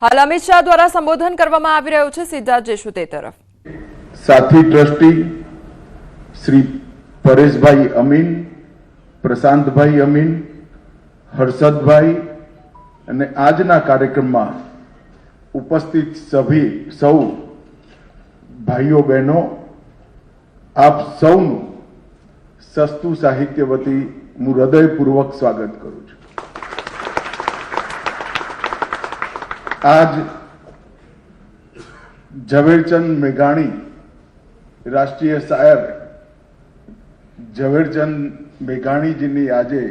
હાલ અમિત શાહ દ્વારા સંબોધન કરવામાં આવી રહ્યું છે, સીધા જઈશું તે તરફ। साथी ट्रस्टी श्री परेश भाई अमीन, प्रशांत भाई अमीन, हर्षद भाई અને આજના કાર્યક્રમમાં ઉપસ્થિત સૌ ભાઈઓ બહેનો, આપ સૌનું સસ્તું સાહિત્ય વતી હું હૃદયપૂર્વક સ્વાગત કરું છું। આજ ઝવેરચંદ મેઘાણી, રાષ્ટ્રીય શાયર ઝવેરચંદ મેઘાણીજીની આજે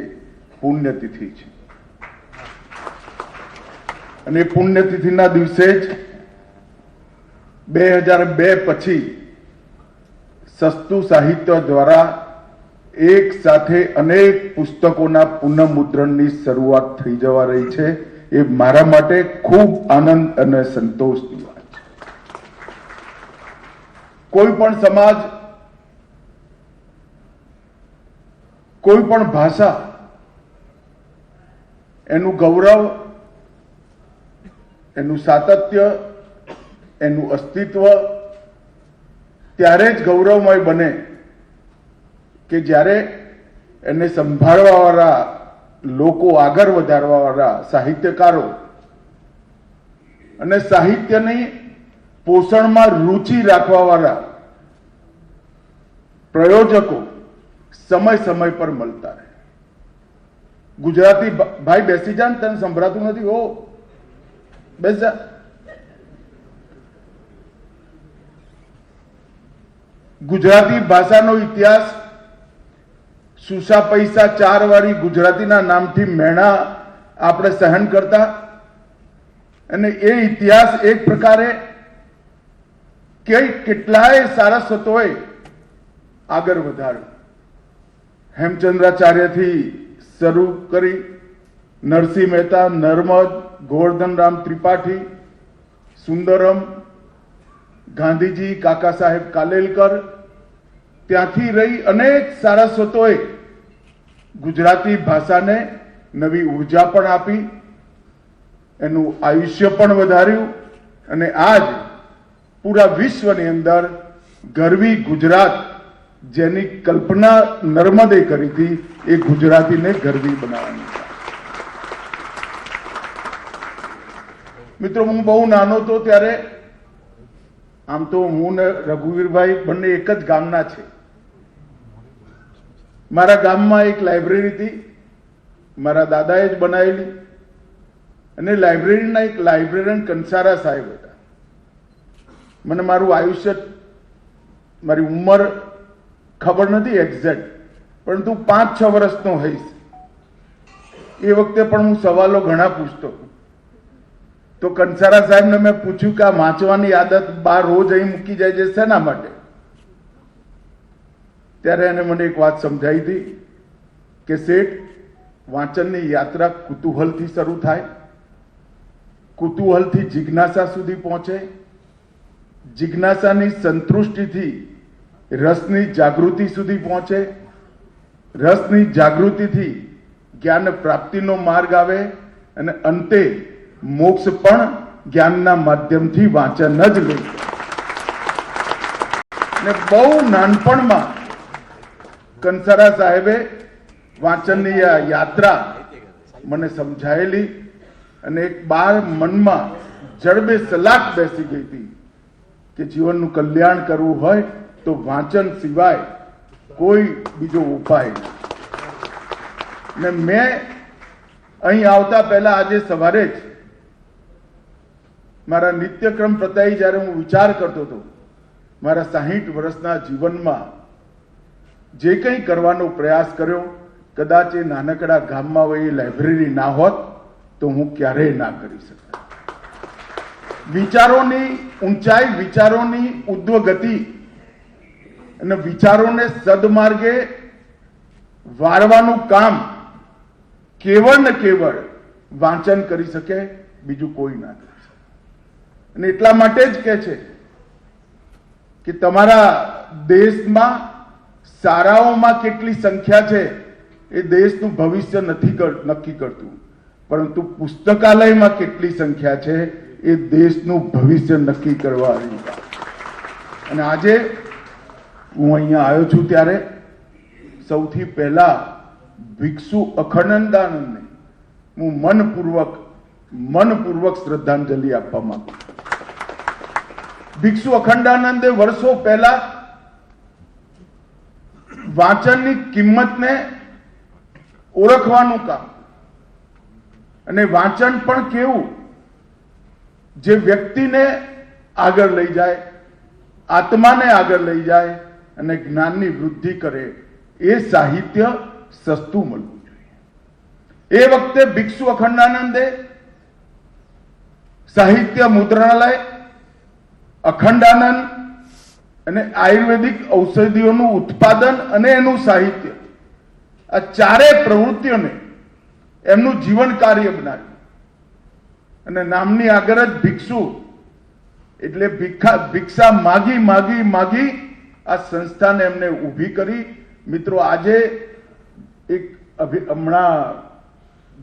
પુણ્યતિથિ છે અને પુણ્યતિથિના દિવસે જ 2002 પછી સસ્તું સાહિત્ય દ્વારા એક સાથે અનેક પુસ્તકોના પુનઃમુદ્રણની શરૂઆત થઈ જવા રહી છે। એ મારા માટે ખૂબ આનંદ અને સંતોષની વાત છે। કોઈ પણ સમાજ, કોઈ પણ ભાષા, એનું ગૌરવ, એનું સાતત્ય, એનું અસ્તિત્વ ત્યારે જ ગૌરવમય બને કે જ્યારે એને સંભાળવાવાળા લોકો, આગળ વધારવાવાળા સાહિત્યકારો અને સાહિત્યની પોષણમાં રુચિ રાખવાવાળા પ્રયોજકો સમય સમય પર મળતા રહે। ગુજરાતી ભાઈ બેસી જા ને, તને સંભળાતું નથી? ઓ બેસ જા। ગુજરાતી ભાષાનો ઇતિહાસ સુસા પૈસા 4 વાળી ગુજરાતીના નામથી મેણા આપણે સહન કરતા, અને એ ઇતિહાસ એક પ્રકારે કેટલાય સારસ્વતોએ આગળ વધાર્યો। હેમચંદ્રાચાર્યથી શરૂ કરી નરસિંહ મહેતા, નર્મદ, ગોવર્ધનરામ ત્રિપાઠી, સુંદરમ, ગાંધીજી, કાકા સાહેબ કાલેલકર, ત્યાંથી રહી અનેક સારસ્વતોએ ગુજરાતી ભાષાને નવી ઉર્જા પણ આપી, એનું આયુષ્ય પણ વધાર્યું, અને આજ પૂરા વિશ્વની અંદર ગરવી ગુજરાત, જેની કલ્પના નર્મદે કરી હતી, એ ગુજરાતીને ગરવી બનાવવાની છે। મિત્રો, હું બહુ નાનો હતો ત્યારે, આમ તો હું ને રઘુવીરભાઈ બંને એક જ ગામના છે। મારા ગામમાં એક લાઇબ્રેરી હતી, મારા દાદાએ જ બનાવેલી, અને લાઇબ્રેરીના એક લાઇબ્રેરિયન કંસારા સાહેબ હતા। મને મારું આયુષ્ય, મારી ઉંમર ખબર નથી એક્ઝેક્ટ, પરંતુ 5-6 વર્ષનો હઈશ। એ વખતે પણ હું સવાલો ઘણા પૂછતો। તો કંસારા સાહેબને મેં પૂછ્યું કે આ વાંચવાની આદત બા રોજ અહીં મૂકી જાય છે, શેના માટે? ત્યારે એને મને એક વાત સમજાવી હતી કે શેઠ, વાંચનની યાત્રા કુતૂહલથી શરૂ થાય, કુતૂહલથી જિજ્ઞાસા સુધી પહોંચે, જિજ્ઞાસાની સંતૃષ્ટિથી રસની જાગૃતિ સુધી પહોંચે, રસની જાગૃતિથી જ્ઞાન પ્રાપ્તિનો માર્ગ આવે, અને અંતે મોક્ષ પણ જ્ઞાનના માધ્યમથી વાંચન જ લે। ને બહુ નાનપણમાં કંસારા સાહેબે વાંચનની આ યાત્રા મને સમજાયેલી, અને એક બાર મનમાં જડબે સલાક બેસી ગઈ હતી કે જીવનનું કલ્યાણ કરવું હોય તો વાંચન સિવાય કોઈ બીજો ઉપાય નહીં। ને મેં અહીં આવતા પહેલા આજે સવારે જ મારા નિત્યક્રમ પતાવી જ્યારે હું વિચાર કરતો હતો, મારા 60 વર્ષના જીવનમાં જે કંઈ કરવાનો પ્રયાસ કર્યો, કદાચ એ નાનકડા ગામમાં એ લાઇબ્રેરી ના હોત તો હું ક્યારેય ના કરી શકત। વિચારોની ઊંચાઈ, વિચારોની ઉદ્ધવગતિ અને વિચારોને સદમાર્ગે વાળવાનું કામ કેવળ ને કેવળ વાંચન કરી શકે, બીજું કોઈ ના કરી શકે। અને એટલા માટે જ કહે છે કે તમારા દેશમાં શાળાઓમાં કેટલી સંખ્યા છે એ દેશનું ભવિષ્ય નથી નક્કી કરતું, પરંતુ પુસ્તકાલયમાં કેટલી સંખ્યા છે એ એ દેશનું ભવિષ્ય નક્કી કરવાની વાત. અને આજે હું અહીંયા આવ્યો છું ત્યારે સૌથી પહેલા ભિક્ષુ અખંડાનંદને હું મનપૂર્વક શ્રદ્ધાંજલિ આપવા માંગુ છું. ભિક્ષુ અખંડાનંદે વર્ષો પહેલા વાંચનની કિંમતને ઓળખવાનું કામ, અને વાંચન પણ કેવું જે વ્યક્તિને આગળ લઈ જાય, આત્માને આગળ લઈ જાય અને જ્ઞાનની વૃદ્ધિ કરે, એ સાહિત્ય સસ્તું મળવું જોઈએ. એ વખતે ભિક્ષુ અખંડાનંદે સાહિત્ય મુદ્રણાલય, અખંડાનંદ અને આયુર્વેદિક ઔષધિઓનું ઉત્પાદન અને એનું સાહિત્ય, આ ચારે પ્રવૃત્તિઓને એમનું જીવન કાર્ય બનાવ્યું. અને નામની આગળ જ ભિક્ષુ એટલે ભિક્ષા માગી માગી માગી આ સંસ્થાને એમને ઊભી કરી. મિત્રો, આજે એક હમણાં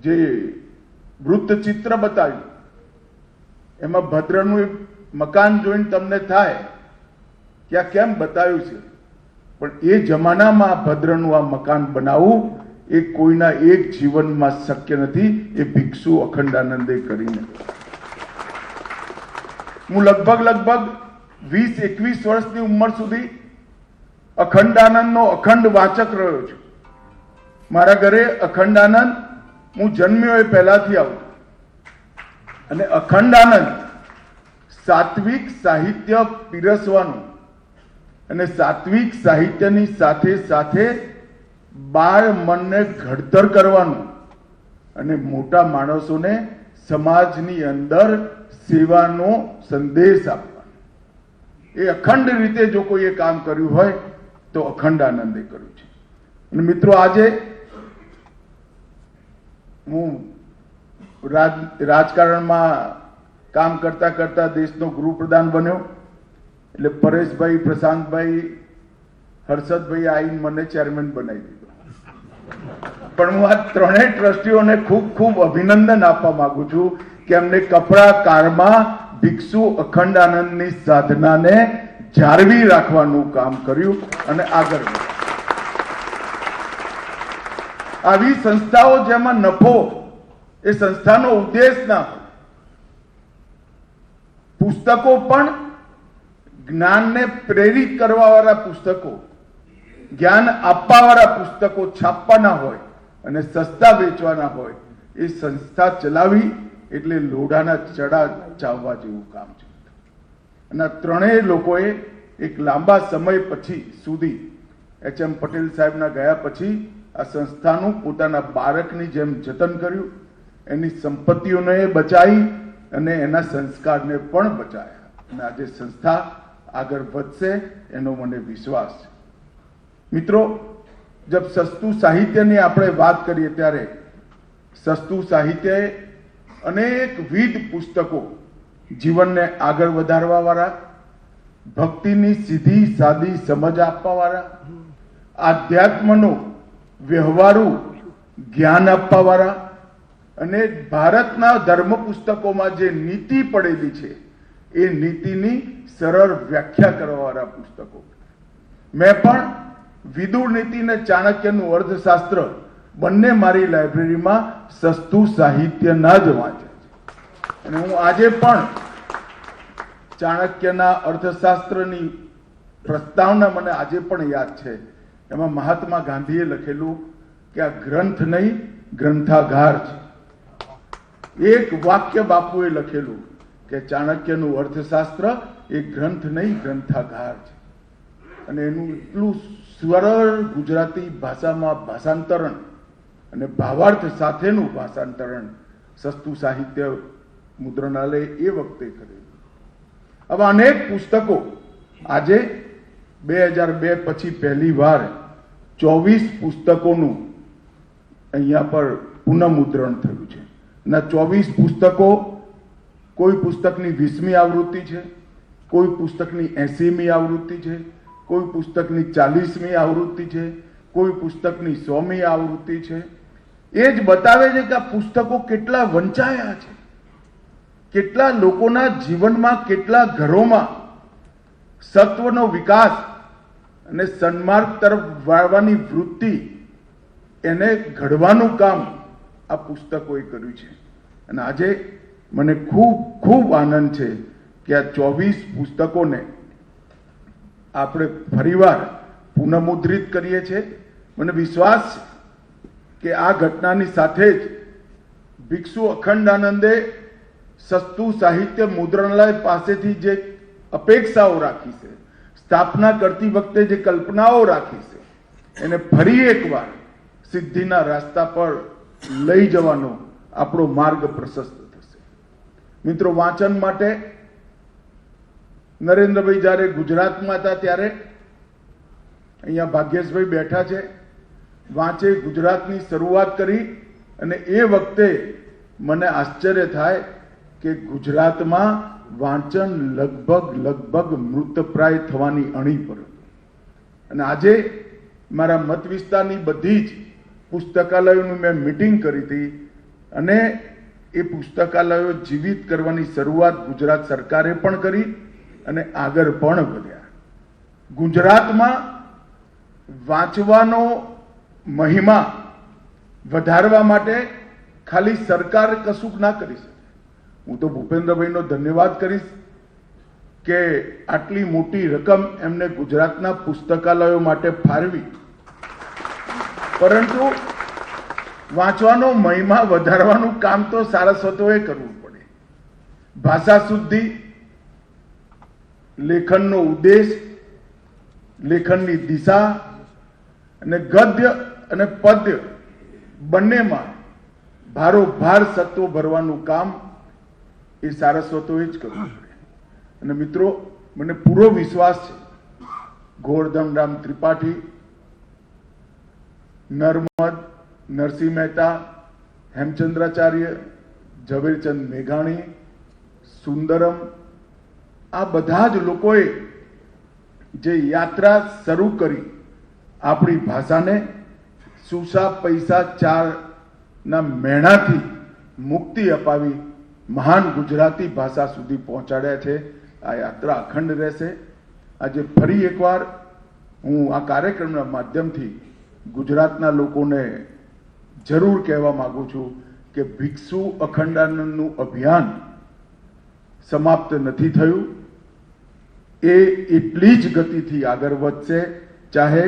જે વૃત્તચિત્ર બતાવ્યું એમાં ભદ્રનું એક મકાન જોઈને તમને થાય કે આ કેમ બતાવ્યું છે, પણ એ જમાનામાં ભદ્રનું આ મકાન બનાવવું એ કોઈના એક જીવનમાં શક્ય નથી. એ ભિક્ષુ અખંડાનંદે કરીને હું લગભગ 20-21 વર્ષની ઉંમર સુધી અખંડાનંદનો અખંડ વાચક રહ્યો છું. મારા ઘરે અખંડાનંદ હું જન્મ્યો એ પહેલાથી આવતો, અને અખંડાનંદ સાત્વિક સાહિત્ય પીરસવાનું અને સાત્વિક સાહિત્યની સાથે સાથે બાળ મનને ઘડતર કરવાનું અને મોટા માણસોને સમાજની અંદર સેવાનો સંદેશ આપવાનો, એ અખંડ રીતે જો કોઈએ કામ કર્યું હોય તો અખંડાનંદે કર્યું છે. અને મિત્રો, આજે હું રાજકારણમાં કામ કરતા કરતા દેશનો ગૃહપ્રધાન બન્યો, એટલે પરેશભાઈ, પ્રશાંતભાઈ, હર્ષદભાઈ આવીને મને ચેરમેન બનાવી દીધો. પણ હું આ ત્રણેય ટ્રસ્ટીઓને ખૂબ ખૂબ અભિનંદન આપવા માંગુ છું કે એમને કપરા કાળમાં ભિક્ષુ અખંડાનંદની સાધનાને જાળવી રાખવાનું કામ કર્યું અને આગળ વધ્યું. આવી સંસ્થાઓ જેમાં નફો એ સંસ્થાનો ઉદ્દેશ ના હોય. પુસ્તકો પણ જ્ઞાનને પ્રેરિત કરવા વાળા પુસ્તકો, જ્ઞાન આપવા વાળા પુસ્તકો છાપવાના હોય અને સસ્તા વેચવાના હોય. એ સંસ્થા ચલાવી એટલે લોઢાના ચડા ચાવવા જેવું કામ છે. અને ત્રણેય લોકોએ એક લાંબા સમય પછી સુધી એચ.એમ. પટેલ સાહેબના ગયા પછી આ સંસ્થાનું પોતાના બાળકની જેમ જતન કર્યું, એની સંપત્તિઓને બચાવી અને એના સંસ્કારને પણ બચાવ્યા. અને આજે સંસ્થા આગળ વધશે એનો મને વિશ્વાસ છે. મિત્રો, જબ સસ્તું સાહિત્યની આપણે વાત કરીએ ત્યારે સસ્તું સાહિત્યએ અનેકવિધ પુસ્તકો જીવનને આગળ વધારવા વાળા, ભક્તિની સીધી સાદી સમજ આપવા વાળા, આધ્યાત્મનો વ્યવહારુ જ્ઞાન આપવા વાળા અને ભારતના ધર્મ પુસ્તકોમાં જે નીતિ પડેલી છે એ નીતિની સરળ વ્યાખ્યા કરવા વાળા પુસ્તકો. મેં પણ વિદુર નીતિ અને ચાણક્યનું અર્થશાસ્ત્ર બંને મારી લાઇબ્રેરીમાં સસ્તું સાહિત્યના જ વાંચ્યા છે. અને હું આજે પણ ચાણક્યના અર્થશાસ્ત્રની પ્રસ્તાવના મને આજે પણ યાદ છે. એમાં મહાત્મા ગાંધીએ લખેલું કે આ ગ્રંથ નહીં ગ્રંથાગાર છે. એક વાક્ય બાપુએ લખેલું કે ચાણક્યનું અર્થશાસ્ત્ર એ ગ્રંથ નહીં ગ્રંથાગાર છે. અને એનું એટલું સરળ ગુજરાતી ભાષામાં ભાષાંતરણ અને ભાવાર્થ સાથેનું ભાષાંતરણ સસ્તું સાહિત્ય મુદ્રણાલય એ વખતે કરેલું. આવા અનેક પુસ્તકો આજે 2002 પછી પહેલી વાર 24 પુસ્તકોનું અહીંયા પર પુનઃમુદ્રણ થયું છે. ના 24 પુસ્તકો, કોઈ પુસ્તકની 20મી આવૃત્તિ છે, કોઈ પુસ્તકની 80મી આવૃત્તિ છે, કોઈ પુસ્તકની 40મી આવૃત્તિ છે, કોઈ પુસ્તકની 100મી આવૃત્તિ છે. એ જ બતાવે છે કે આ પુસ્તકો કેટલા વંચાયા છે, કેટલા લોકોના જીવનમાં, કેટલા ઘરોમાં સત્વનો વિકાસ અને સન્માર્ગ તરફ વાળવાની વૃત્તિ એને ઘડવાનું કામ આ પુસ્તકોએ કર્યું છે. અને આજે મને ખૂબ ખૂબ આનંદ છે કે આ 24 પુસ્તકોને આપણે ફરીવાર પુનઃમુદ્રિત કરીએ છીએ. મને વિશ્વાસ છે કે આ ઘટનાની સાથે જ ભિક્ષુ અખંડાનંદે સસ્તું સાહિત્ય મુદ્રણાલય પાસેથી જે અપેક્ષાઓ રાખી છે, સ્થાપના કરતી વખતે જે કલ્પનાઓ રાખી છે, એને ફરી એકવાર સિદ્ધિના રસ્તા પર લઈ જવાનો આપણો માર્ગ પ્રશસ્ત થશે. મિત્રો, વાંચન માટે નરેન્દ્રભાઈ જ્યારે ગુજરાતમાં હતા ત્યારે અહીંયા ભાગ્યેશભાઈ બેઠા છે, વાંચે ગુજરાતની શરૂઆત કરી અને એ વખતે મને આશ્ચર્ય થાય કે ગુજરાતમાં વાંચન લગભગ મૃતપ્રાય થવાની અણી પર હતું. અને આજે મારા મત વિસ્તારની બધી જ પુસ્તકાલયોની મેં મીટિંગ કરી હતી અને એ પુસ્તકાલયો જીવિત કરવાની શરૂઆત ગુજરાત સરકારે પણ કરી અને આગળ પણ વધ્યા. ગુજરાતમાં વાંચવાનો મહિમા વધારવા માટે ખાલી સરકાર કશું ના કરી શકે. હું તો ભૂપેન્દ્રભાઈનો ધન્યવાદ કરીશ કે આટલી મોટી રકમ એમને ગુજરાતના પુસ્તકાલયો માટે ફાળવી, પરંતુ વાંચવાનો મહિમા વધારવાનું કામ તો સારસ્વતોએ કરવું પડે. ભાષા શુદ્ધિ, લેખનનો ઉદ્દેશ, લેખનની દિશા અને ગદ્ય અને પદ્ય બંનેમાં ભારોભાર સત્વ ભરવાનું કામ એ સારસ્વતોએ જ કરવું પડે. અને મિત્રો, મને પૂરો વિશ્વાસ છે ગોવર્ધનરામ ત્રિપાઠી, નર્મદ, નરસિંહ મહેતા, હેમચંદ્રાચાર્ય, ઝવેરચંદ મેઘાણી, સુંદરમ, આ બધા જ લોકોએ જે યાત્રા શરૂ કરી આપણી ભાષાને સુસા પૈસા ચારના મેણાથી મુક્તિ અપાવી મહાન ગુજરાતી ભાષા સુધી પહોંચાડ્યા છે. આ યાત્રા અખંડ રહેશે. આજે ફરી એકવાર હું આ કાર્યક્રમના માધ્યમથી ગુજરાતના લોકોને જરૂર કહેવા માંગુ છું કે ભિક્ષુ અખંડાનંદનું અભિયાન સમાપ્ત નથી થયું. એ એટલી જ ગતિથી આગળ વધશે. ચાહે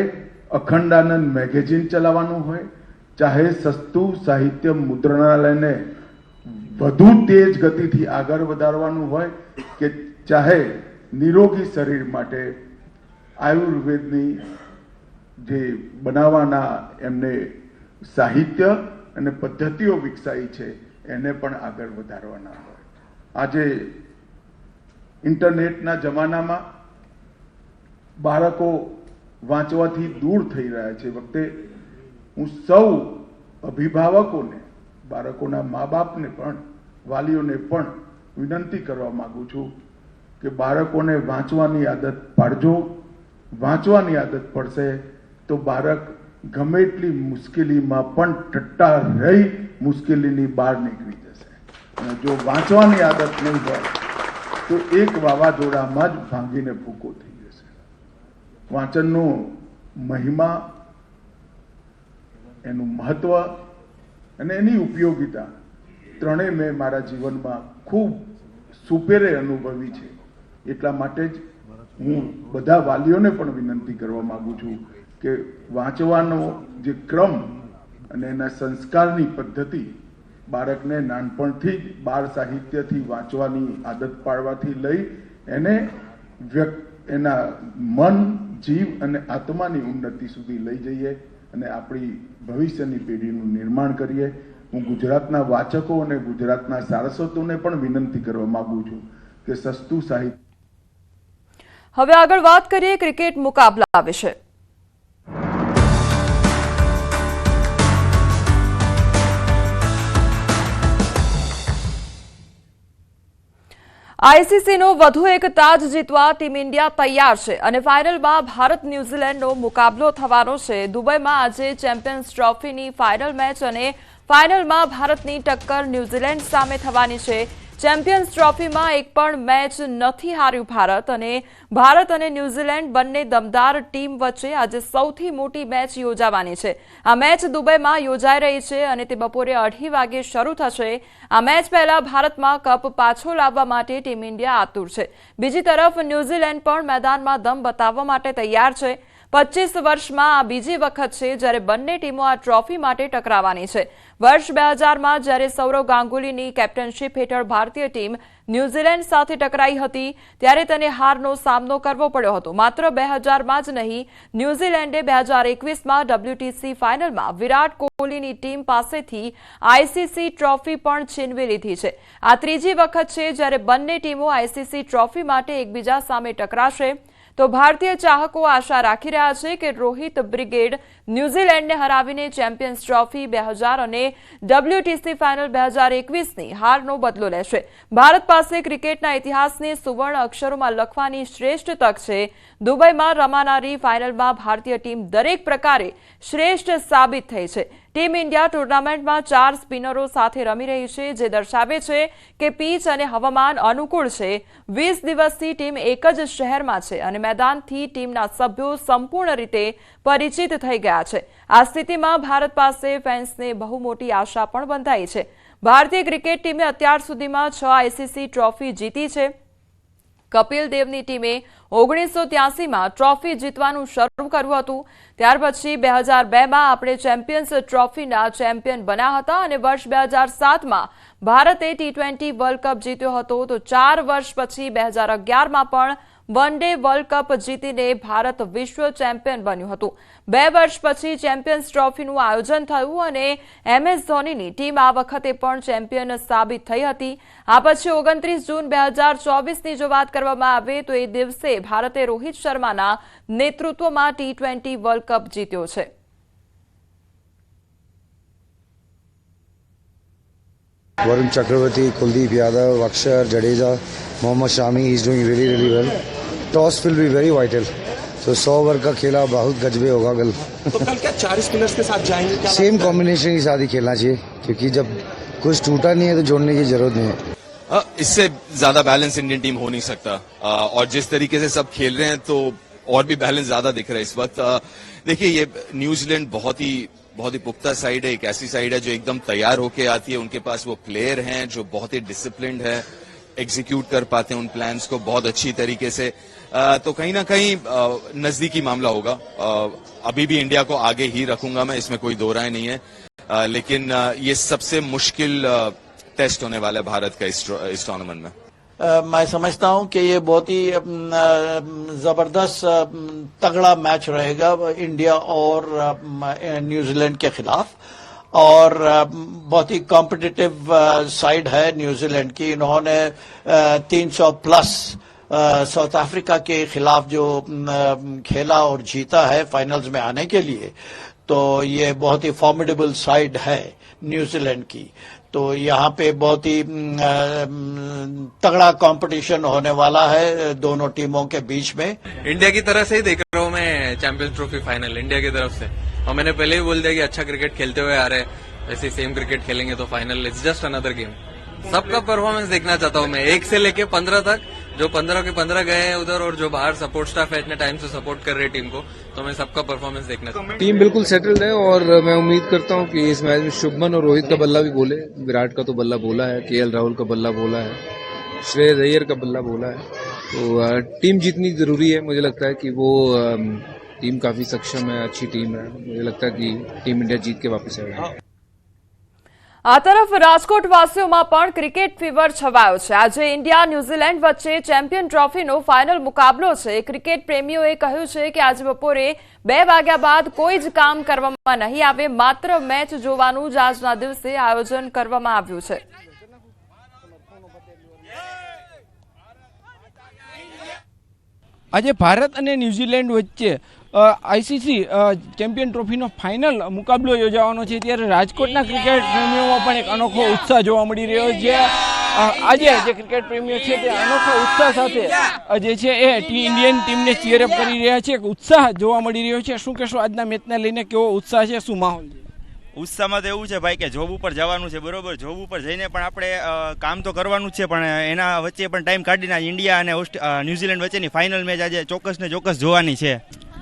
અખંડાનંદ મેગેઝિન ચલાવવાનું હોય, ચાહે સસ્તું સાહિત્ય મુદ્રણાલયને વધુ તેજ ગતિથી આગળ વધારવાનું હોય, કે ચાહે નિરોગી શરીર માટે આયુર્વેદની જે બનાવવાના એમને સાહિત્ય અને પદ્ધતિઓ વિકસાઈ છે એને પણ આગળ વધારવાના હોય. આજે ઇન્ટરનેટના જમાનામાં બાળકો વાંચવાથી દૂર થઈ રહ્યા છે. વખતે હું સૌ અભિભાવકોને, બાળકોના મા બાપને પણ, વાલીઓને પણ વિનંતી કરવા માંગુ છું કે બાળકોને વાંચવાની આદત પાડજો. વાંચવાની આદત પડશે તો બાળક ગમે એટલી મુશ્કેલીમાં પણ ટટ્ટા રહી મુશ્કેલીની બહાર નીકળી જશે. અને જો વાંચવાની આદત નહીં હોય તો એક વાવાઝોડામાં જ ભાંગીને ભૂકો થઈ જશે. વાંચનનો મહિમા, એનું મહત્વ અને એની ઉપયોગિતા ત્રણેય મેં મારા જીવનમાં ખૂબ સુપેરે અનુભવી છે. એટલા માટે જ હું બધા વાલીઓને પણ વિનંતી કરવા માંગુ છું કે વાંચવાનો જે ક્રમ અને એના સંસ્કારની પદ્ધતિ બાળકને નાનપણથી જ બાળ સાહિત્યથી વાંચવાની આદત પાડવાથી લઈ એને એના મન, જીવ અને આત્માની ઉન્નતિ સુધી લઈ જઈએ અને આપણી ભવિષ્યની પેઢીનું નિર્માણ કરીએ. હું ગુજરાતના વાચકો અને ગુજરાતના સારસ્વતોને પણ વિનંતી કરવા માંગુ છું કે સસ્તું સાહિત્ય. હવે આગળ વાત કરીએ ક્રિકેટ મુકાબલા વિશે. આઈસીસીનો વધુ એક તાજ જીતવા ટીમ ઇન્ડિયા તૈયાર છે અને ફાઇનલમાં ભારત ન્યૂઝીલેન્ડનો મુકાબલો થવાનો છે. દુબઈમાં આજે ચેમ્પિયન્સ ટ્રોફીની ફાઇનલ મેચ અને ફાઇનલમાં ભારતની ટક્કર ન્યૂઝીલેન્ડ સામે થવાની છે. ચેમ્પિયન્સ ટ્રોફીમાં એક પણ મેચ નથી હાર્યું ભારત અને ન્યૂઝીલેન્ડ બંને દમદાર ટીમ વચ્ચે આજે સૌથી મોટી મેચ યોજાવાની છે। આ મેચ દુબઈમાં યોજાઈ રહી છે અને તે બપોરે 2:30 વાગે શરૂ થશે। આ મેચ પહેલા ભારતમાં કપ પાછો લાવવા માટે ટીમ ઇન્ડિયા આતુર છે। બીજી તરફ ન્યૂઝીલેન્ડ પણ મેદાનમાં દમ બતાવવા માટે તૈયાર છે। 25 વર્ષમાં આ બીજી વખત છે જ્યારે બંને ટીમો આ ટ્રોફી માટે ટકરાવાની છે। વર્ષ 2000માં જ્યારે સૌરવ ગાંગુલીની કેપ્ટનશીપ હેઠળ ભારતીય ટીમ ન્યૂઝીલેન્ડ સાથે ટકરાઈ હતી ત્યારે તેને હારનો સામનો કરવો પડ્યો હતો। માત્ર 2000માં જ નહીં, ન્યૂઝીલેન્ડે 2021માં WTC ફાઇનલમાં વિરાટ કોહલીની ટીમ પાસેથી ICC ટ્રોફી પણ છીનવી લીધી છે। આ ત્રીજી વખત છે જ્યારે બંને ટીમો ICC ટ્રોફી માટે એકબીજા સામે ટકરાશે। તો ભારતીય ચાહકો આશા રાખી રહ્યા છે કે રોહિત બ્રિગેડ ન્યૂઝીલેન્ડને હરાવીને ચેમ્પિયન્સ ટ્રોફી 2000 અને WTC ફાઇનલ 2021ની હારનો બદલો લેશે। ભારત પાસે ક્રિકેટના ઇતિહાસને સુવર્ણ અક્ષરોમાં લખવાની શ્રેષ્ઠ તક છે। દુબઈમાં રમાનારી ફાઇનલમાં ભારતીય ટીમ દરેક પ્રકારે શ્રેષ્ઠ સાબિત થઈ છે। ટીમ ઇન્ડિયા ટુર્નામેન્ટમાં 4 સ્પિનરો સાથે રમી રહી છે, જે દર્શાવે છે કે પીચ અને હવામાન અનુકૂળ છે। 20 દિવસથી ટીમ એક જ શહેરમાં છે અને મેદાનથી ટીમના સભ્યો સંપૂર્ણ રીતે પરિચિત થઈ ગયા છે। આ સ્થિતિમાં ભારત પાસે ફેન્સને બહુ મોટી આશા પણ બંધાઈ છે। ભારતીય ક્રિકેટ ટીમે અત્યાર સુધીમાં 6 ICC ટ્રોફી જીતી છે। કપિલ દેવની ટીમે 1983માં ટ્રોફી જીતવાનું શરૂ કર્યું હતું। ત્યાર પછી 2002માં આપણે ચેમ્પિયન્સ ટ્રોફીના ચેમ્પિયન બન્યા હતા અને વર્ષ 2007માં ભારતે T20 વર્લ્ડ કપ જીત્યો હતો। તો 4 વર્ષ પછી 2011માં પણ વન ડે વર્લ્ડ કપ જીતીને ભારત વિશ્વ ચેમ્પિયન બન્યું હતું। 2 વર્ષ પછી ચેમ્પિયન્સ ટ્રોફીનું આયોજન થયું અને MS ધોનીની ટીમ આ વખતે પણ ચેમ્પિયન સાબિત થઈ હતી। આ પછી 29 જૂન 2024ની જો વાત કરવામાં આવે તો એ દિવસે ભારતે રોહિત શર્માના નેતૃત્વમાં T20 વર્લ્ડ કપ જીત્યો છે। Varun Chakravarthy, Kuldeep Yadav, Axar, Jadeja, Mohammed Shami, he is doing really well. Toss will be very vital. So 100 over का खेला बहुत गजबे होगा कल। तो कल क्या 4 स्पिनर्स के साथ जाएंगे क्या? सेम कॉम्बिनेशन के साथ ही खेलना चाहिए क्योंकि जब कुछ टूटा नहीं है तो जोड़ने की जरूरत नहीं है। इससे ज्यादा बैलेंस इंडियन टीम हो नहीं सकता और जिस तरीके से सब खेल रहे हैं तो और भी बैलेंस ज्यादा दिख रहा है इस वक्त। देखिए ये न्यूजीलैंड बहुत ही पुख्ता साइड है, एक ऐसी साइड है जो एकदम तैयार होके आती है। उनके पास वो प्लेयर हैं जो बहुत ही डिसिप्लिन्ड है, एग्जीक्यूट कर पाते हैं उन प्लान्स को बहुत अच्छी तरीके से। तो कहीं ना कहीं नजदीकी मामला होगा। अभी भी इंडिया को आगे ही रखूंगा मैं, इसमें कोई दो राय नहीं है। लेकिन ये सबसे मुश्किल टेस्ट होने वाला है भारत का इस टूर्नामेंट में। मैं समझता हूं कि ये बहुत ही जबरदस्त तगड़ा मैच रहेगा इंडिया और न्यूजीलैंड के खिलाफ और बहुत ही कॉम्पिटिटिव साइड है न्यूजीलैंड की। इन्होंने 300 प्लस साउथ अफ्रीका के खिलाफ जो खेला और जीता है फाइनल्स में आने के लिए, तो ये बहुत ही फॉर्मिडेबल साइड है न्यूजीलैंड की। तो यहाँ पे बहुत ही तगड़ा कंपटीशन होने वाला है दोनों टीमों के बीच में। इंडिया की तरफ से ही देख रहा हूँ मैं चैंपियंस ट्रॉफी फाइनल इंडिया की तरफ से, और मैंने पहले ही बोल दिया कि अच्छा क्रिकेट खेलते हुए आ रहे हैं, वैसे सेम क्रिकेट खेलेंगे तो final it's just another game. सबका परफॉर्मेंस देखना चाहता हूँ मैं, 1 से लेके 15 तक, जो 15 के 15 गए हैं उधर और जो बाहर सपोर्ट स्टाफ है इतने टाइम से सपोर्ट कर रहे हैं टीम को, तो मैं सबका परफॉर्मेंस देखना चाहता हूँ। टीम बिल्कुल सेटल्ड है और मैं उम्मीद करता हूँ कि इस मैच में शुभमन और रोहित का बल्ला भी बोले, विराट का तो बल्ला बोला है, KL राहुल का बल्ला बोला है, श्रेयस अय्यर का बल्ला बोला है। तो टीम जीतनी जरूरी है। मुझे लगता है कि वो टीम काफी सक्षम है, अच्छी टीम है। मुझे लगता है कि टीम इंडिया जीत के वापस आएगी। આ તરફ રાજકોટ વાસીઓમાં પણ ક્રિકેટ ફીવર છવાયો છે। આજે ઇન્ડિયા ન્યૂઝીલેન્ડ વચ્ચે ચેમ્પિયન ટ્રોફીનો ફાઇનલ મુકાબલો છે। ક્રિકેટ પ્રેમીઓએ કહ્યું છે કે આજે બપોરે 2 વાગ્યા બાદ કોઈ જ કામ કરવામાં નહીં આવે, માત્ર મેચ જોવાનું જ આજના દિવસે આયોજન કરવામાં આવ્યું છે। આજે ભારત અને ન્યૂઝીલેન્ડ વચ્ચે ICC ચેમ્પિયન ટ્રોફીનો ફાઇનલ મુકાબલો યોજાવાનો છે, ત્યારે રાજકોટના ક્રિકેટ પ્રેમીઓમાં પણ એક અનોખો ઉત્સાહ જોવા મળી રહ્યો છે। આજે જે ક્રિકેટ પ્રેમીઓ છે તે અનોખા ઉત્સાહ સાથે જે છે એ ઇન્ડિયન ટીમને ચીયરઅપ કરી રહ્યા છે, એક ઉત્સાહ જોવા મળી રહ્યો છે। શું કહેશો આજના મેચને લઈને, કેવો ઉત્સાહ છે, શું માહોલ છે? ઉત્સાહમાં તો એવું છે ભાઈ કે જોબ ઉપર જવાનું છે, બરોબર. જોબ ઉપર જઈને પણ આપણે કામ તો કરવાનું જ છે, પણ એના વચ્ચે પણ ટાઈમ કાઢીને ઇન્ડિયા અને ન્યુઝીલેન્ડ વચ્ચેની ફાઇનલ મેચ આજે ચોક્કસ ને ચોક્કસ જોવાની છે.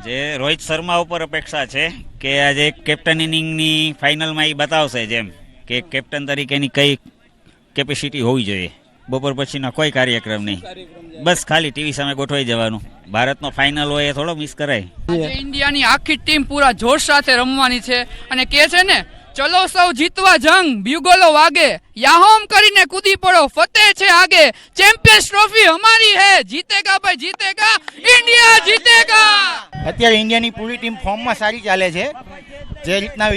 જે રોહિત શર્મા ઉપર અપેક્ષા છે કે આજે કેપ્ટન ઇનિંગની ફાઇનલમાં એ બતાવશે જેમ કે કેપ્ટન તરીકેની કઈ કેપેસિટી હોવી જોઈએ. બપોર પછીના કોઈ કાર્યક્રમ નહીં, બસ ખાલી ટીવી સામે ગોઠવાઈ જવાનું. ભારતનો ફાઇનલ હોય એ થોડો મિસ કરાય. ઇન્ડિયાની આખી ટીમ પૂરા જોશ સાથે રમવાની છે અને કે છે ને, ચલો સૌ જીતવા જંગ, બ્યુગોલો વાગે, યાહોમ કરીને કૂદી પડો, ફતેહ છે આગે, ચેમ્પિયન્સ ટ્રોફી હમારી હે, જીતેગા ભાઈ જીતેગા, ઇન્ડિયા જીતેગા. અત્યારે ઇન્ડિયાની પૂરી ટીમ ફોર્મમાં સારી ચાલે છે. જે રીતના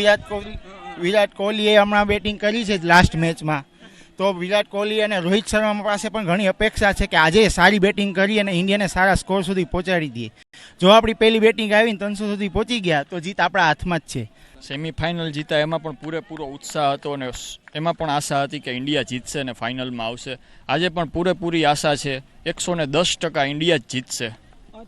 વિરાટ કોહલીએ હમણાં બેટિંગ કરી છે લાસ્ટ મેચમાં, તો વિરાટ કોહલી અને રોહિત શર્મા પાસે પણ ઘણી અપેક્ષા છે કે આજે સારી બેટિંગ કરી અને ઇન્ડિયાને સારા સ્કોર સુધી પહોંચાડી દઈએ. જો આપણી પહેલી બેટિંગ આવીને 300 સુધી પહોંચી ગયા તો જીત આપણા હાથમાં જ છે. સેમીફાઇનલ જીતા એમાં પણ પૂરેપૂરો ઉત્સાહ હતો અને એમાં પણ આશા હતી કે ઇન્ડિયા જીતશે અને ફાઇનલમાં આવશે. આજે પણ પૂરેપૂરી આશા છે, 110% ઇન્ડિયા જ જીતશે.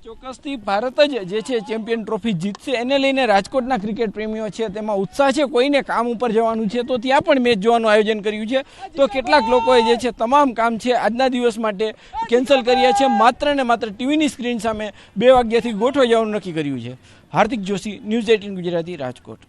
ચોક્કસથી ભારત જ જે છે ચેમ્પિયન ટ્રોફી જીતશે. એને લઈને રાજકોટના ક્રિકેટ પ્રેમીઓ છે તેમાં ઉત્સાહ છે. કોઈને કામ ઉપર જવાનું છે તો ત્યાં પણ મેચ જોવાનું આયોજન કર્યું છે, તો કેટલાક લોકોએ જે છે તમામ કામ છે આજના દિવસ માટે કેન્સલ કર્યા છે. માત્ર ને માત્ર ટીવીની સ્ક્રીન સામે 2 વાગ્યાથી ગોઠવાઈ જવાનું નક્કી કર્યું છે. હાર્દિક જોશી, ન્યૂઝ 18 ગુજરાતી, રાજકોટ.